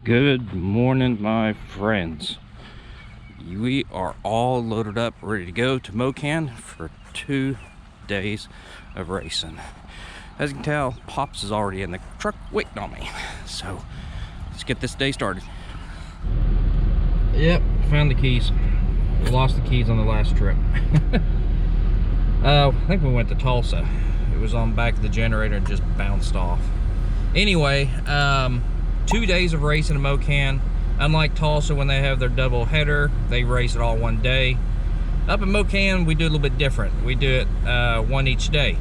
Good morning, my friends. We are all loaded up, ready to go to Mokan for 2 days of racing. As you can tell, Pops is already in the truck waiting on me. So let's get this day started. Yep, found the keys. We lost the keys on the last trip. I think we went to Tulsa. It was on back of the generator and just bounced off. Anyway, 2 days of racing in Mokan. Unlike Tulsa, when they have their double header, they race it all one day. Up in Mokan, we do a little bit different. We do it one each day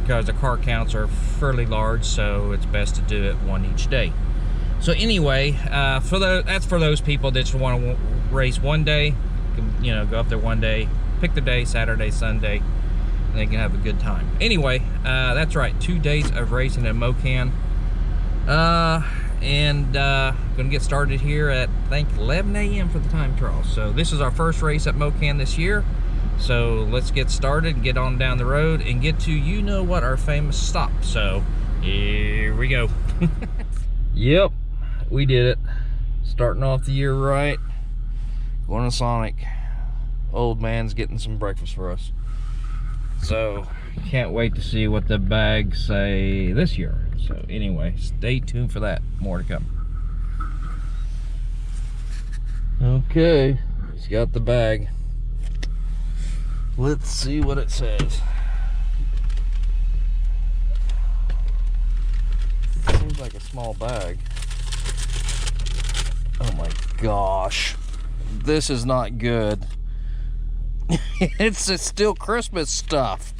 because the car counts are fairly large, so it's best to do it one each day. So anyway, that's for those people that just want to race one day. You know, go up there one day, pick the day, Saturday, Sunday, and they can have a good time. Anyway, that's right, 2 days of racing in Mokan. Gonna get started here at, I think, 11 a.m. for the time trial. So this is our first race at Mokan this year. So let's get started and get on down the road and get to, you know what, our famous stop. So here we go. Yep, we did it. Starting off the year right. Going to Sonic. Old man's getting some breakfast for us. So can't wait to see what the bags say this year. So anyway, stay tuned for that. More to come. Okay, he's got the bag. Let's see what it says. Seems like a small bag. Oh my gosh. This is not good. It's still Christmas stuff.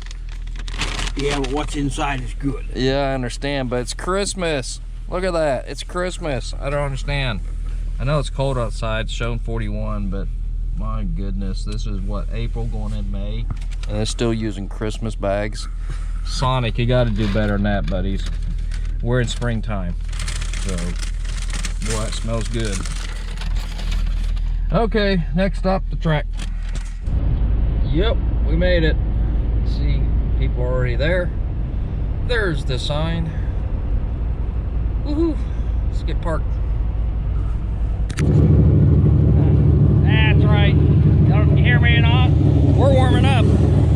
Yeah, but what's inside is good. Yeah, I understand, but it's Christmas. Look at that. It's Christmas. I don't understand. I know it's cold outside, it's showing 41, but my goodness, this is what, April going in May, and they're still using Christmas bags. Sonic, you got to do better than that, buddies. We're in springtime, so boy, it smells good. Okay, next stop, the track. Yep, we made it. See, people are already there. There's the sign. Woohoo! Let's get parked. That's right. Don't you hear me or not? We're warming up.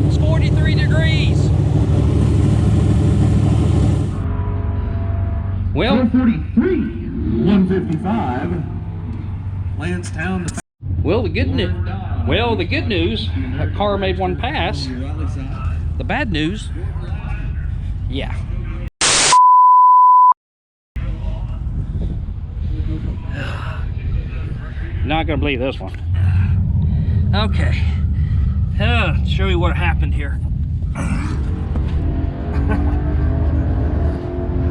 It's 43 degrees. Well, 143, 155. Lansdowne. Well, the good news, that car made one pass. The bad news, yeah. Not gonna believe this one. Okay, show you what happened here. I don't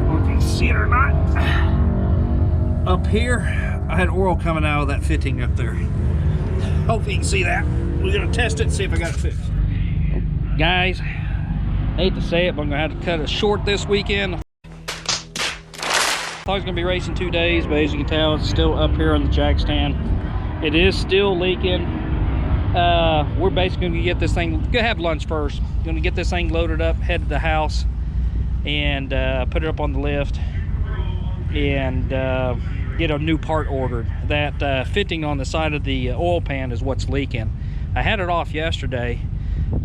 know if you can see it or not. Up here, I had oil coming out of that fitting up there. Hopefully you can see that. We're gonna test it and see if I got it fixed. Guys, hate to say it, but I'm gonna have to cut it short this weekend. Thought I was gonna be racing 2 days, but as you can tell, it's still up here on the jack stand. It is still leaking. We're basically gonna get this thing, gonna have lunch first. Gonna get this thing loaded up, head to the house, and put it up on the lift, and get a new part ordered. That fitting on the side of the oil pan is what's leaking. I had it off yesterday,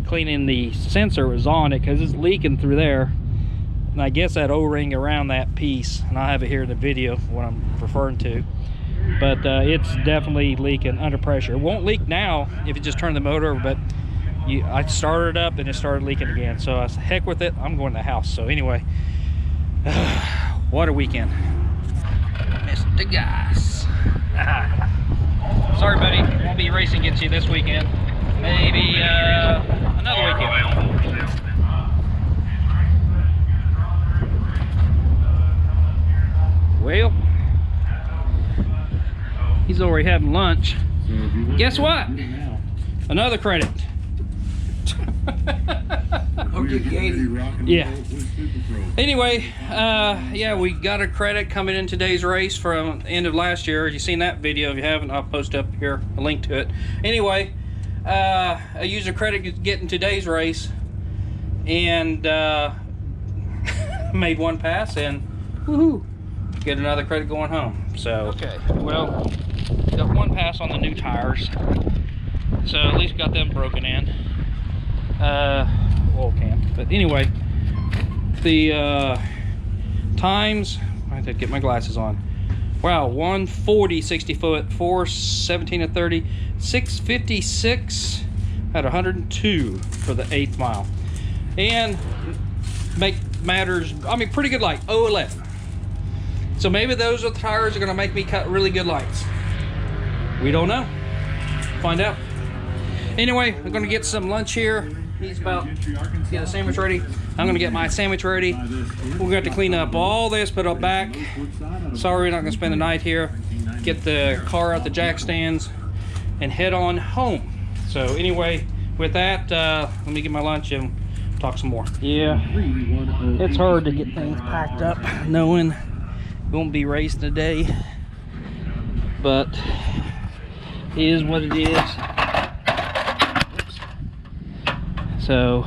cleaning the sensor was on it because it's leaking through there. And I guess that O-ring around that piece, and I'll have it here in the video, what I'm referring to. But it's definitely leaking under pressure. It won't leak now if you just turn the motor over, but I started it up and it started leaking again. So I said, heck with it, I'm going to the house. So anyway, what a weekend. Mr. Gas. Sorry, buddy. Won't be racing against you this weekend. Maybe another weekend. Well, he's already having lunch. Guess what? Another credit. Yeah. Anyway, yeah, we got a credit coming in today's race from the end of last year. You've seen that video. If you haven't, I'll post up here a link to it. Anyway, a user credit getting today's race, and made one pass, and woohoo, get another credit going home. So, okay, well, got one pass on the new tires. So at least got them broken in. Oil can. But anyway, the times, I have to get my glasses on. Wow, 140 60 foot, 417 to 30, 656 at 102 for the 8th mile. And make matters, I mean, pretty good light, 011. So maybe those are the tires that are gonna make me cut really good lights. We don't know. Find out. Anyway, we're gonna get some lunch here. He's about to get a sandwich ready. I'm gonna get my sandwich ready. We're gonna have to clean up all this, put it back. Sorry, we're not gonna spend the night here. Get the car out the jack stands and head on home. So anyway, with that, let me get my lunch and talk some more. Yeah, it's hard to get things packed up knowing we won't be racing today, but it is what it is. So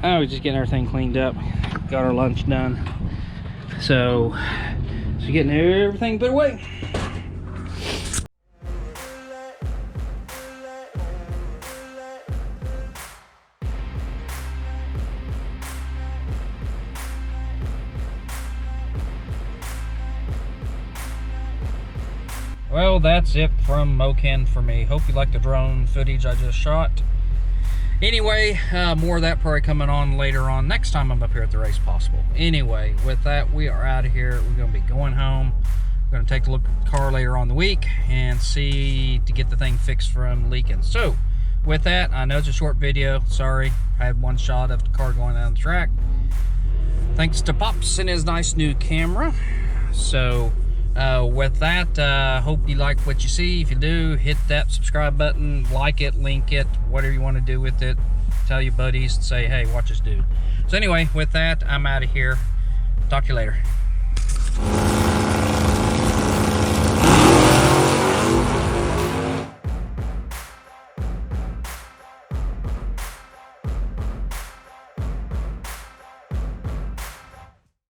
I was just getting everything cleaned up, got our lunch done. So getting everything put away. Well, that's it from Mokan for me. Hope you liked the drone footage I just shot. Anyway, more of that probably coming on later on next time I'm up here at the race possible. Anyway, with that, we are out of here. We're going to be going home. We're going to take a look at the car later on the week and see to get the thing fixed from leaking. So, with that, I know it's a short video. Sorry, I had one shot of the car going down the track. Thanks to Pops and his nice new camera. So, with that, hope you like what you see. If you do, hit that subscribe button, like it, link it, whatever you want to do with it. Tell your buddies and say, hey, watch this dude. So anyway, with that, I'm out of here. Talk to you later.